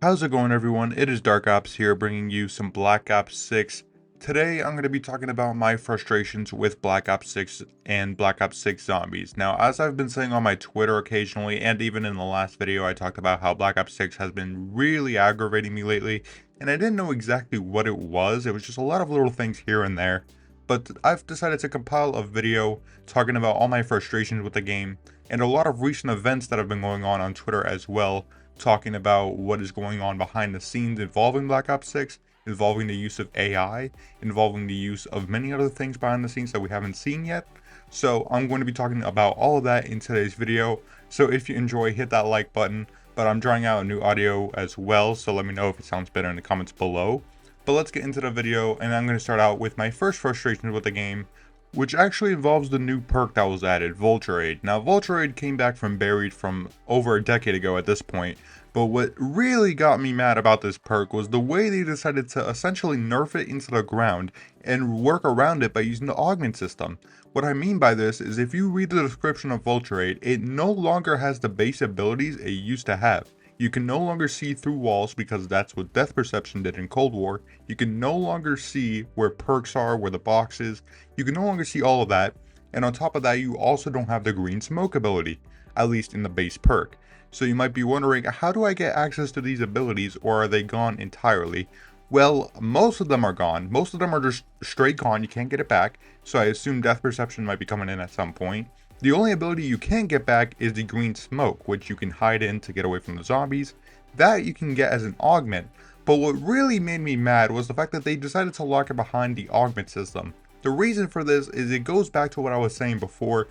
How's it going, everyone? It is Dark Ops here, bringing you some Black Ops 6. Today, I'm going to be talking about my frustrations with Black Ops 6 and Black Ops 6 Zombies. Now, as I've been saying on my Twitter occasionally, and even in the last video, I talked about how Black Ops 6 has been really aggravating me lately, and I didn't know exactly what it was. It was just a lot of little things here and there. But I've decided to compile a video talking about all my frustrations with the game, and a lot of recent events that have been going on Twitter as well, talking about what is going on behind the scenes involving Black Ops 6, involving the use of AI, involving the use of many other things behind the scenes that we haven't seen yet. So I'm going to be talking about all of that in today's video. So if you enjoy, hit that like button. But I'm trying out a new audio as well, so let me know if it sounds better in the comments below. But let's get into the video, and I'm going to start out with my first frustration with the game, which actually involves the new perk that was added, Vulture Aid. Now, Vulture Aid came back from buried from over a decade ago at this point, but what really got me mad about this perk was the way they decided to essentially nerf it into the ground and work around it by using the augment system. What I mean by this is if you read the description of Vulture Aid, it no longer has the base abilities it used to have. You can no longer see through walls because that's what Death Perception did in Cold War. You can no longer see where perks are, where the box is. You can no longer see all of that. And on top of that, you also don't have the green smoke ability, at least in the base perk. So you might be wondering, how do I get access to these abilities, or are they gone entirely? Well, most of them are gone. Most of them are just straight gone. You can't get it back. So I assume Death Perception might be coming in at some point. The only ability you can get back is the green smoke, which you can hide in to get away from the zombies. That you can get as an augment. But what really made me mad was the fact that they decided to lock it behind the augment system. The reason for this is it goes back to what I was saying before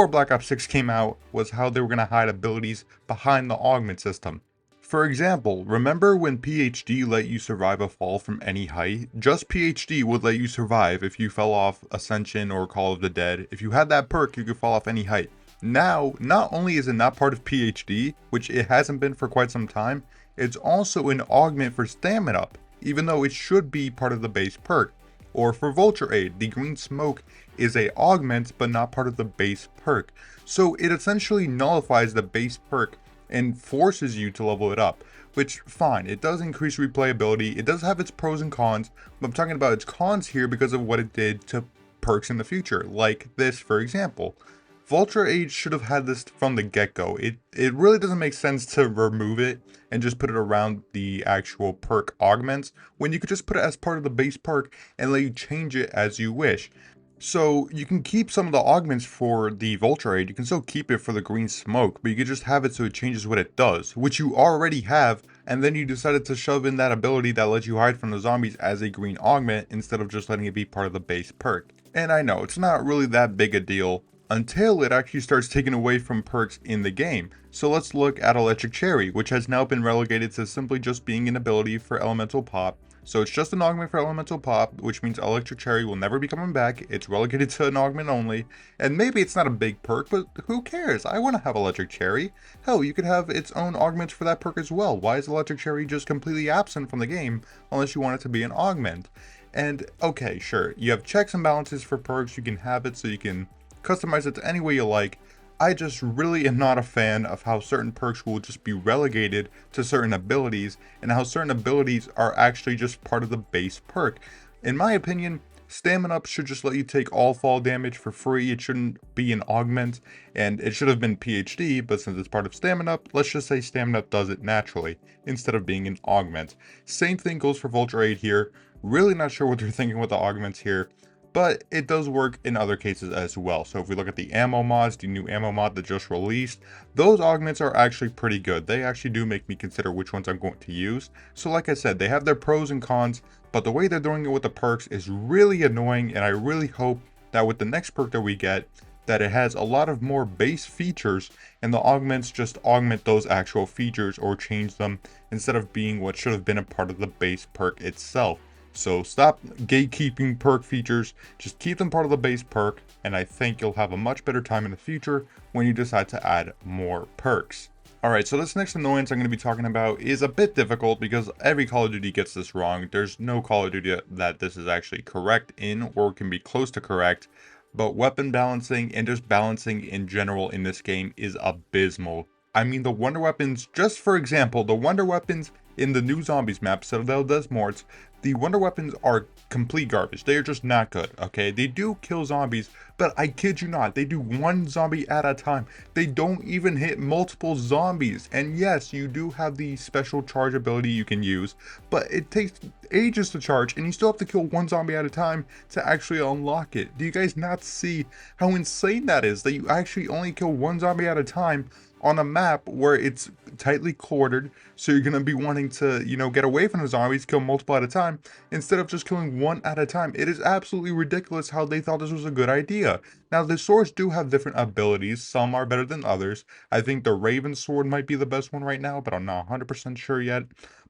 Black Ops 6 came out, was how they were going to hide abilities behind the augment system. For example, remember when PhD let you survive a fall from any height? Just PhD would let you survive if you fell off Ascension or Call of the Dead. If you had that perk, you could fall off any height. Now, not only is it not part of PhD, which it hasn't been for quite some time, it's also an augment for stamina up, even though it should be part of the base perk. Or for Vulture Aid, the green smoke is a augment but not part of the base perk. So it essentially nullifies the base perk and forces you to level it up, which fine, it does increase replayability, it does have its pros and cons, but I'm talking about its cons here because of what it did to perks in the future, like this for example. Vulture Aid should have had this from the get-go. It really doesn't make sense to remove it and just put it around the actual perk augments when you could just put it as part of the base perk and let you change it as you wish. So you can keep some of the augments for the Vulture Aid, you can still keep it for the green smoke, but you can just have it so it changes what it does, which you already have, and then you decided to shove in that ability that lets you hide from the zombies as a green augment instead of just letting it be part of the base perk. And I know, it's not really that big a deal until it actually starts taking away from perks in the game. So let's look at Electric Cherry, which has now been relegated to simply just being an ability for Elemental Pop. So it's just an augment for Elemental Pop, which means Electric Cherry will never be coming back. It's relegated to an augment only. And maybe it's not a big perk, but who cares? I want to have Electric Cherry. Hell, you could have its own augments for that perk as well. Why is Electric Cherry just completely absent from the game unless you want it to be an augment? And okay, sure, you have checks and balances for perks. You can have it so you can customize it to any way you like. I just really am not a fan of how certain perks will just be relegated to certain abilities, and how certain abilities are actually just part of the base perk. In my opinion, Stamina Up should just let you take all fall damage for free. It shouldn't be an augment, and it should have been PhD, but since it's part of Stamina Up, let's just say Stamina Up does it naturally, instead of being an augment. Same thing goes for Vulture Aid here. Really not sure what they're thinking with the augments here, but it does work in other cases as well. So if we look at the ammo mods, the new ammo mod that just released, those augments are actually pretty good. They actually do make me consider which ones I'm going to use. So like I said, they have their pros and cons, but the way they're doing it with the perks is really annoying, and I really hope that with the next perk that we get, that it has a lot of more base features, and the augments just augment those actual features or change them instead of being what should have been a part of the base perk itself. So stop gatekeeping perk features, just keep them part of the base perk, and I think you'll have a much better time in the future when you decide to add more perks. Alright, so this next annoyance I'm going to be talking about is a bit difficult because every Call of Duty gets this wrong. There's no Call of Duty that this is actually correct in or can be close to correct, but weapon balancing and just balancing in general in this game is abysmal. I mean, the wonder weapons, just for example, the wonder weapons in the new zombies map, Citadel des Morts, the wonder weapons are complete garbage. They are just not good, okay? They do kill zombies, but I kid you not, they do one zombie at a time. They don't even hit multiple zombies. And yes, you do have the special charge ability you can use, but it takes ages to charge, and you still have to kill one zombie at a time to actually unlock it. Do you guys not see how insane that is? That you actually only kill one zombie at a time on a map where it's tightly quartered, so you're gonna be wanting to, get away from the zombies, kill multiple at a time, instead of just killing one at a time. It is absolutely ridiculous how they thought this was a good idea. Now, the swords do have different abilities. Some are better than others. I think the Raven sword might be the best one right now, but I'm not 100% sure yet.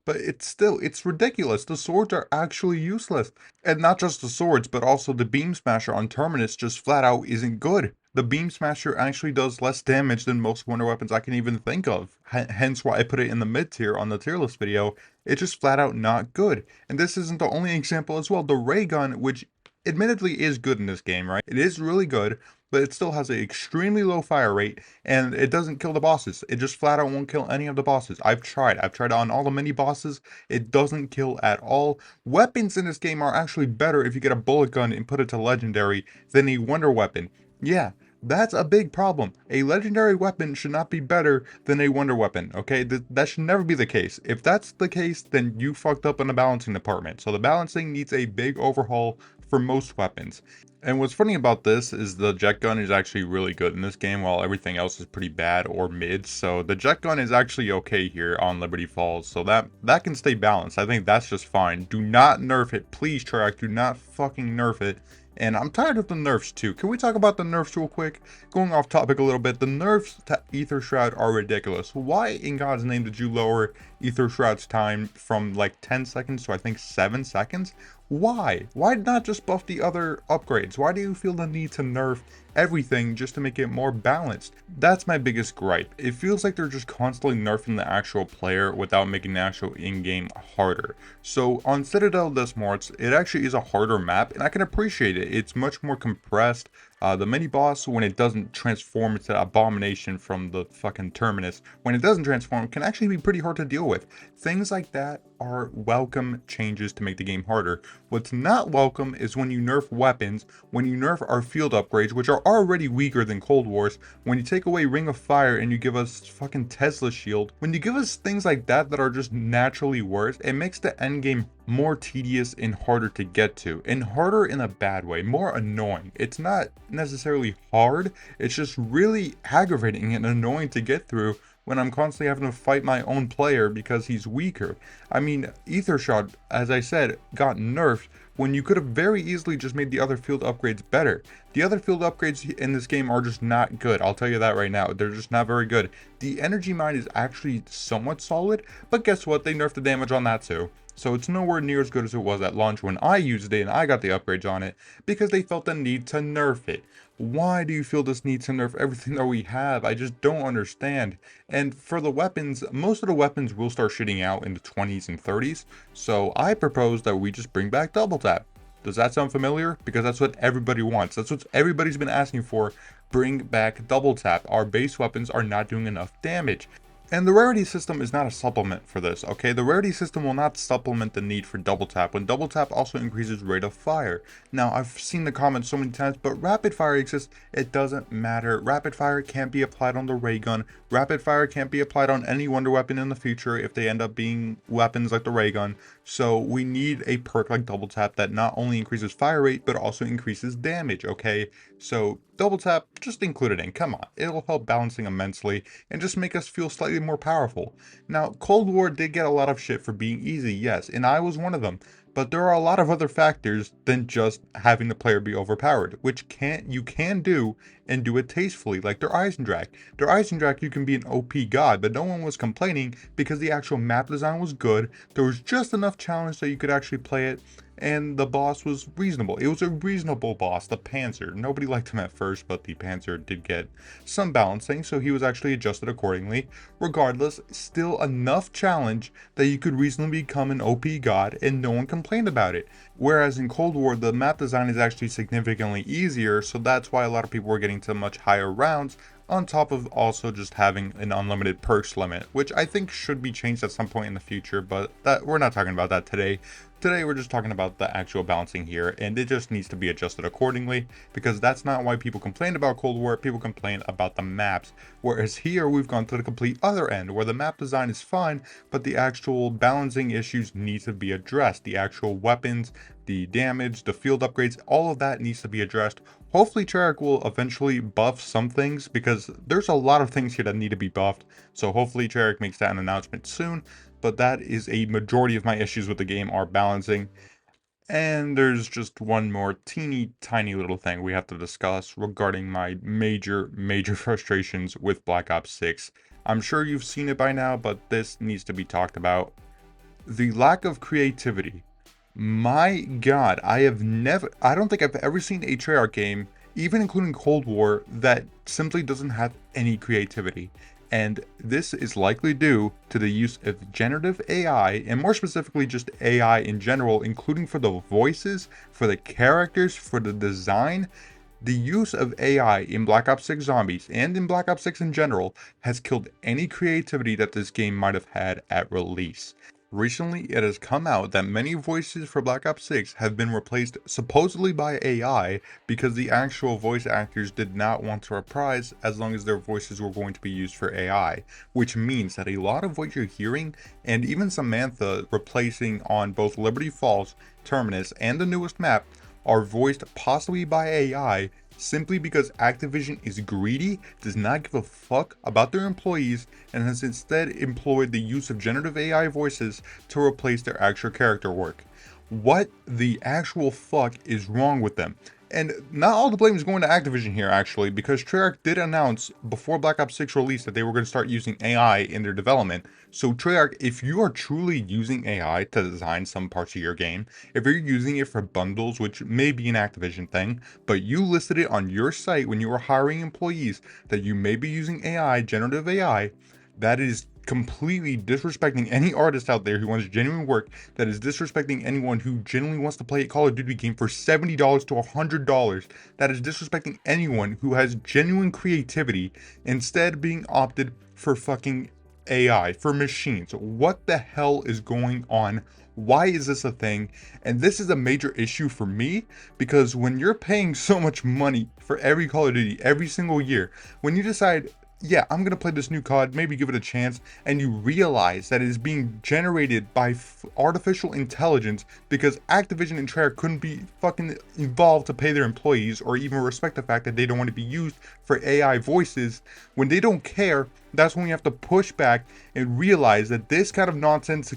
But it's ridiculous. The swords are actually useless. And not just the swords, but also the Beam Smasher on Terminus just flat out isn't good. The Beam Smasher actually does less damage than most wonder weapons I can even think of. Hence why I put it in the mid tier on the tier list video. It's just flat out not good. And this isn't the only example as well. The ray gun, which admittedly is good in this game, right? It is really good, but it still has an extremely low fire rate, and it doesn't kill the bosses. It just flat out won't kill any of the bosses. I've tried on all the mini bosses. It doesn't kill at all. Weapons in this game are actually better if you get a bullet gun and put it to legendary than a wonder weapon. Yeah, that's a big problem. A legendary weapon should not be better than a wonder weapon, okay? That should never be the case. If that's the case, then you fucked up in the balancing department. So the balancing needs a big overhaul for most weapons. And what's funny about this is the jet gun is actually really good in this game, while everything else is pretty bad or mid. So the jet gun is actually okay here on Liberty Falls, so that can stay balanced. I think that's just fine. Do not nerf it, please, Treyarch. Do not fucking nerf it. And I'm tired of the nerfs too. Can we talk about the nerfs real quick? Going off topic a little bit, the nerfs to Aether Shroud are ridiculous. Why in God's name did you lower Aether Shroud's time from like 10 seconds to I think 7 seconds? Why? Why not just buff the other upgrades? Why do you feel the need to nerf everything just to make it more balanced? That's my biggest gripe. It feels like they're just constantly nerfing the actual player without making the actual in-game harder. So on Citadel des Morts, it actually is a harder map, and I can appreciate it. It's much more compressed. The mini boss, when it doesn't transform into Abomination from the fucking Terminus, when it doesn't transform, can actually be pretty hard to deal with. Things like that are welcome changes to make the game harder. What's not welcome is when you nerf weapons, when you nerf our field upgrades, which are already weaker than Cold War's, when you take away Ring of Fire and you give us fucking Tesla Shield, when you give us things like that that are just naturally worse, it makes the end game more tedious and harder to get to, and harder in a bad way, more annoying. It's not necessarily hard, it's just really aggravating and annoying to get through when I'm constantly having to fight my own player because he's weaker. I mean, Aether Shroud, as I said, got nerfed when you could have very easily just made the other field upgrades better. The other field upgrades in this game are just not good. I'll tell you that right now. They're just not very good. The energy mine is actually somewhat solid, but guess what? They nerfed the damage on that too. So it's nowhere near as good as it was at launch when I used it and I got the upgrades on it, because they felt the need to nerf it. Why do you feel this need to nerf everything that we have? I just don't understand. And for the weapons, most of the weapons will start shitting out in the 20s and 30s. So I propose that we just bring back double tap. Does that sound familiar? Because that's what everybody wants. That's what everybody's been asking for. Bring back double tap. Our base weapons are not doing enough damage. And the rarity system is not a supplement for this, okay? The rarity system will not supplement the need for double tap, when double tap also increases rate of fire. Now, I've seen the comments so many times, but rapid fire exists. It doesn't matter. Rapid fire can't be applied on the ray gun. Rapid fire can't be applied on any wonder weapon in the future if they end up being weapons like the ray gun. So we need a perk like double tap that not only increases fire rate, but also increases damage, okay? So double tap, just include it in. Come on, it'll help balancing immensely and just make us feel slightly more powerful. Now, Cold War did get a lot of shit for being easy, yes, and I was one of them. But there are a lot of other factors than just having the player be overpowered, which you can do and do it tastefully, like their Eisendrache. Their Eisendrache, you can be an OP god, but no one was complaining because the actual map design was good. There was just enough challenge that you could actually play it, and the boss was reasonable. It was a reasonable boss, the Panzer. Nobody liked him at first, but the Panzer did get some balancing, so he was actually adjusted accordingly. Regardless, still enough challenge that you could reasonably become an OP god, and no one complained about it. Whereas in Cold War, the map design is actually significantly easier, so that's why a lot of people were getting to much higher rounds on top of also just having an unlimited perks limit, which I think should be changed at some point in the future, but that we're not talking about that today. Today we're just talking about the actual balancing here, and it just needs to be adjusted accordingly, because that's not why people complain about Cold War. People complain about the maps, whereas here we've gone to the complete other end, where the map design is fine, but the actual balancing issues need to be addressed. The actual weapons, the damage, the field upgrades, all of that needs to be addressed. Hopefully Treyarch will eventually buff some things, because there's a lot of things here that need to be buffed, so hopefully Treyarch makes that an announcement soon. But that is a majority of my issues with the game are balancing. And there's just one more teeny tiny little thing we have to discuss regarding my major frustrations with Black Ops 6. I'm sure you've seen it by now, but this needs to be talked about. The lack of creativity. My God, I don't think I've ever seen a Treyarch game, even including Cold War, that simply doesn't have any creativity. And this is likely due to the use of generative AI, and more specifically just AI in general, including for the voices, for the characters, for the design. The use of AI in Black Ops 6 Zombies and in Black Ops 6 in general has killed any creativity that this game might have had at release. Recently, it has come out that many voices for Black Ops 6 have been replaced supposedly by AI because the actual voice actors did not want to reprise as long as their voices were going to be used for AI, which means that a lot of what you're hearing, and even Samantha replacing on both Liberty Falls, Terminus, and the newest map, are voiced possibly by AI simply because Activision is greedy, does not give a fuck about their employees, and has instead employed the use of generative AI voices to replace their actual character work. What the actual fuck is wrong with them? And not all the blame is going to Activision here, actually, because Treyarch did announce before Black Ops 6 released that they were going to start using AI in their development. So Treyarch, if you are truly using AI to design some parts of your game, if you're using it for bundles, which may be an Activision thing, but you listed it on your site when you were hiring employees that you may be using AI, generative AI, that is completely disrespecting any artist out there who wants genuine work, that is disrespecting anyone who genuinely wants to play a Call of Duty game for $70 to $100, that is disrespecting anyone who has genuine creativity, instead being opted for fucking AI, for machines. What the hell is going on? Why is this a thing? And this is a major issue for me, because when you're paying so much money for every Call of Duty every single year, when you decide, yeah, I'm going to play this new COD, maybe give it a chance, and you realize that it is being generated by artificial intelligence because Activision and Treyarch couldn't be fucking involved to pay their employees or even respect the fact that they don't want to be used for AI voices. When they don't care, that's when we have to push back and realize that this kind of nonsense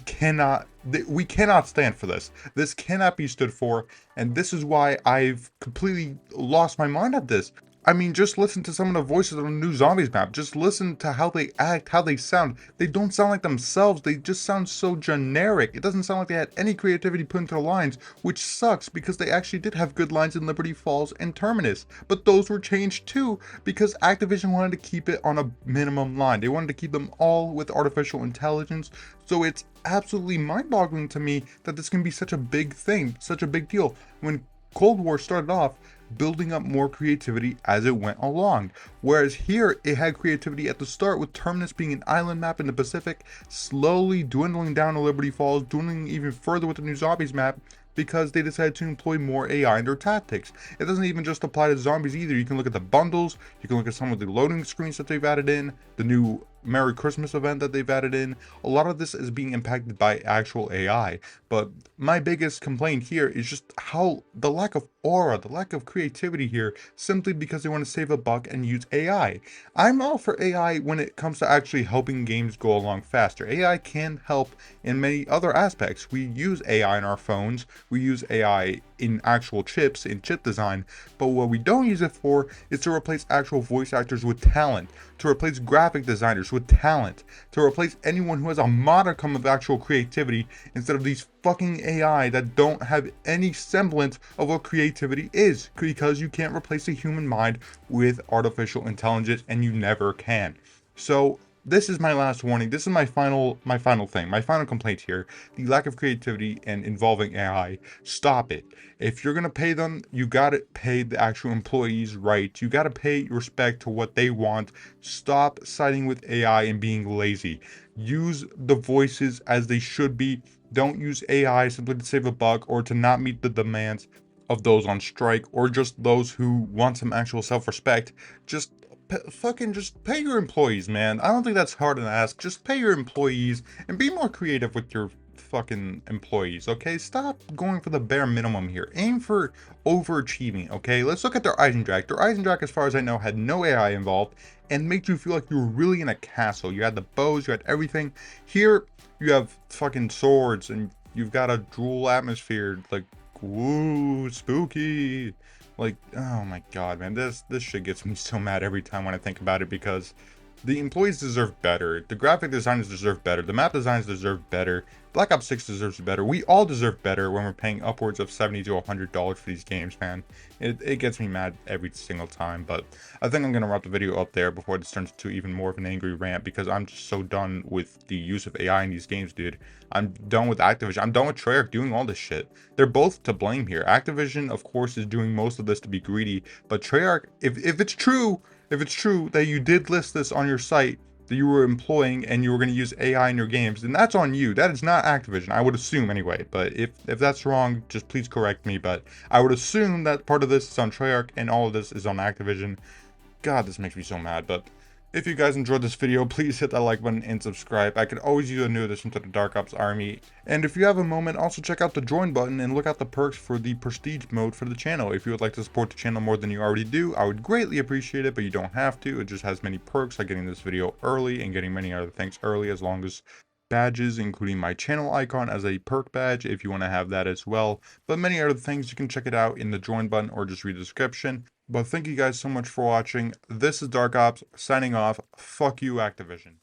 we cannot stand for this. This cannot be stood for, and this is why I've completely lost my mind at this. I mean, just listen to some of the voices on the new Zombies map. Just listen to how they act, how they sound. They don't sound like themselves. They just sound so generic. It doesn't sound like they had any creativity put into the lines, which sucks because they actually did have good lines in Liberty Falls and Terminus. But those were changed too because Activision wanted to keep it on a minimum line. They wanted to keep them all with artificial intelligence. So it's absolutely mind-boggling to me that this can be such a big thing, such a big deal. When Cold War started off, building up more creativity as it went along. Whereas here, it had creativity at the start with Terminus being an island map in the Pacific, slowly dwindling down to Liberty Falls, dwindling even further with the new Zombies map, because they decided to employ more AI in their tactics. It doesn't even just apply to zombies either. You can look at the bundles, you can look at some of the loading screens that they've added in, the new Merry Christmas event that they've added in. A lot of this is being impacted by actual AI. But my biggest complaint here is just how the lack of aura, the lack of creativity here, simply because they want to save a buck and use AI. I'm all for AI when it comes to actually helping games go along faster. AI can help in many other aspects. We use AI in our phones, we use AI in actual chips, in chip design, but what we don't use it for is to replace actual voice actors with talent, to replace graphic designers with talent, to replace anyone who has a modicum of actual creativity instead of these fucking AI that don't have any semblance of what creativity is, because you can't replace the human mind with artificial intelligence and you never can. So this is my last warning. This is my final thing. My final complaint here. The lack of creativity and involving AI. Stop it. If you're gonna pay them, you gotta pay the actual employees right. You gotta pay respect to what they want. Stop siding with AI and being lazy. Use the voices as they should be. Don't use AI simply to save a buck or to not meet the demands of those on strike or just those who want some actual self-respect. Just fucking just pay your employees, man. I don't think that's hard to ask. Just pay your employees and be more creative with your fucking employees, okay? Stop going for the bare minimum here. Aim for overachieving, okay? Let's look at their Eisendrache. Their Eisendrache, as far as I know, had no AI involved and made you feel like you were really in a castle. You had the bows, you had everything. Here, you have fucking swords and you've got a dual atmosphere, like, woo, spooky. Like, oh my god, man, this shit gets me so mad every time when I think about it because the employees deserve better. The graphic designers deserve better. The map designers deserve better. Black Ops 6 deserves better. We all deserve better when we're paying upwards of $70 to $100 for these games, man. It gets me mad every single time, but I think I'm going to wrap the video up there before this turns into even more of an angry rant because I'm just so done with the use of AI in these games, dude. I'm done with Activision. I'm done with Treyarch doing all this shit. They're both to blame here. Activision, of course, is doing most of this to be greedy, but Treyarch, if it's true that you did list this on your site, that you were employing and you were going to use AI in your games, then that's on you. That is not Activision, I would assume anyway. But if that's wrong, just please correct me. But I would assume that part of this is on Treyarch and all of this is on Activision. God, this makes me so mad. But if you guys enjoyed this video, please hit that like button and subscribe. I could always use a new addition to the Dark Ops army. And if you have a moment, also check out the join button and look out the perks for the prestige mode for the channel. If you would like to support the channel more than you already do, I would greatly appreciate it, but you don't have to. It just has many perks like getting this video early and getting many other things early, as long as badges, including my channel icon as a perk badge if you want to have that as well. But many other things, you can check it out in the join button or just read the description. But thank you guys so much for watching. This is Dark Ops signing off. Fuck you, Activision.